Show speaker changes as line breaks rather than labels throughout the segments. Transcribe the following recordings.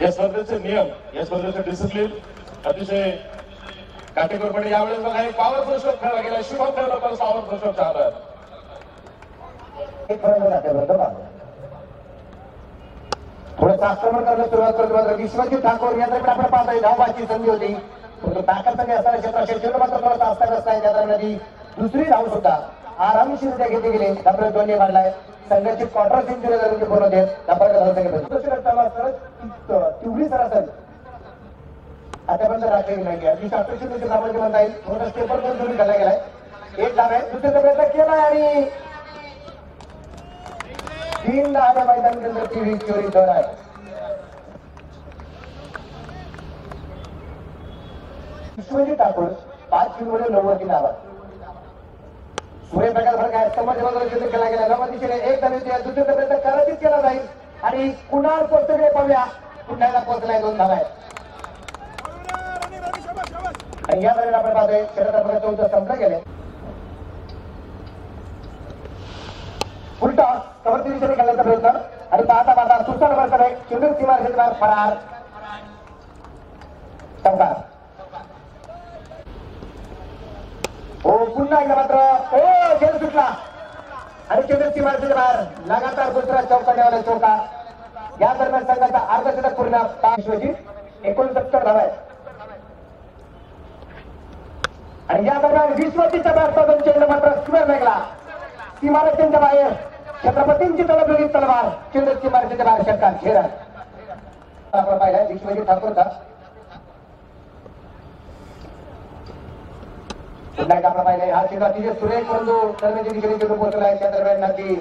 या स्पर्धेचे नियम, या स्पर्धेचे डिसिप्लिन अतिशय काटेकोरपणे यावेळेस बघा एक पॉवरफुल स्ट्रोक खेळला गेला. शुभम खेळला पण पॉवरफुल स्ट्रोक चालला.
थोडंसं आक्रमण करायला सुरुवात करतो मात्र विश्वजित ठाकूर यांच्याकडे आपण पाहतोय धावबाची संधी होती, परंतु ताकद संधी असताना क्षेत्राचे खेळ मात्र थोडासा अस्ताव्यस्त आहे. त्या दरम्यान दुसरी धाव सुद्धा आरामशीररित्या घेतली गेली. डबल दोन्ही मांडलाय संघाची क्वार्टर सेंचुरी झाली पूर्ण देत तेवढी सरासरी आतापर्यंत राखली नाही. अगदी शास्त्रशुद्धीचे सामर्थ्य म्हणता येईल. थोडा स्टेपर पण दोन्ही घाला गेलाय. एक धाव आहे, दुसऱ्याचा प्रयत्न केलाय आणि 3 धावा मैदान केंद्र टीव्ही चोरी दर आहे. विश्वजित ठाकूर 5 किलोमीटर 90 नावा सूर्यप्रकाश भर काय समोर केला गेला. नवा दिशेने एक धाव येते, दुसऱ्याचा प्रयत्न करायचीच केला जाईल आणि कुणाल पोहोचकडे पाहूया. पुण्याला पोहोचलाय 2 धावा आहेत आणि या वेळेला आपण पाहतोय शरद चौथा संपला गेले. उलटा कवरती दिशेने खेळण्याचा प्रयत्न आणि पाहता सुसार वर्षाने चेंडू सीमा क्षेत्रात फरार चौकार. हो पुन्हा एकदा मात्र खेळ सुटला आणि चेंडू सीमा बाहेर लगातार दुसरा चौका नेवाला चौका. या दरम्यान संघाचा अर्धशतक पूर्ण 69 धावा आहेत आणि या दरम्यान विश्वजीतच्या बॅटमधून चेंडू मात्र स्क्वेअर लागला. सीमारेषेच्या बाहेर छत्रपतींची तलबलेली तलवार चेंडू सीमारेषेच्या बाहेर षटकार खेळा. आपण पाहिलाय विश्वजित ठाकूरचा पुन्हा एकदा आपण पाहिलाय. हा चेंडू अतिशय सुरेख बंधू दरम्यानच्या दिशेने चेंडू पोहोचला आहे. त्या दरम्यान नक्की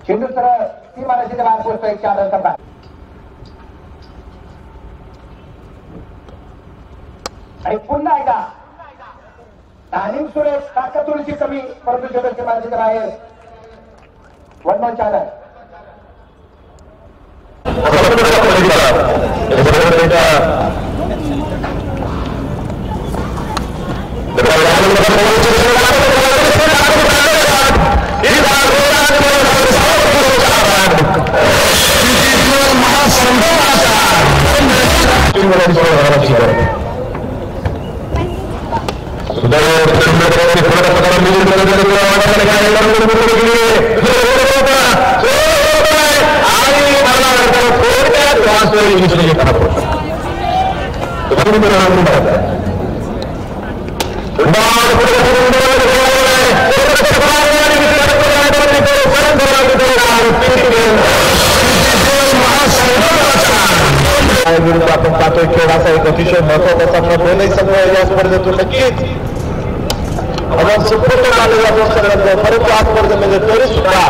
चेंडू सरळ सीमारेषेच्या बाहेर पोहोचतोय 4 रन आणि पुन्हा एकदा तालीम सुरेश ताकद थोडीशी कमी परंतु चेंडूच्या मार्गाच्या बाहेर 1-4 रन. आपण पाहतोय खेळ असा एक अतिशय महत्वाचा सामना दोन्ही संघ या स्पर्धेतून नक्कीच आपण संपूर्ण आलेला परंतु आज स्पर्धेमध्ये तरी सुद्धा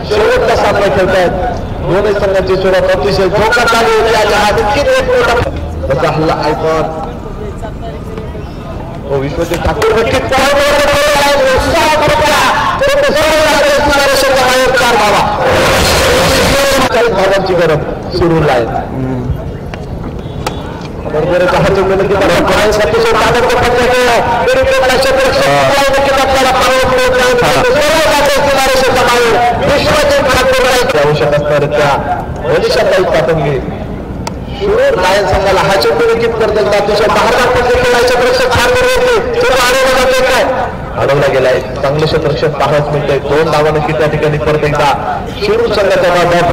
शेवटचा सामना खेळतायत. दोन्ही संघाची सुरुवात अतिशय धोका चालू होती. हल्ला ऐकून विश्वजित ठाकूर नक्कीच भावांची गरज सुरू आहे. आवश्यक असणाऱ्या त्या भविष्यात पतंगी शिरूर लायन संघाला हा चेंडू विकेट करता येईल. अतिशय अडवला गेलाय. चांगले क्षेत्ररक्षण पाहायला मिळतंय. 2 धावांनी त्या ठिकाणी परत एकदा शिरूर संघाचा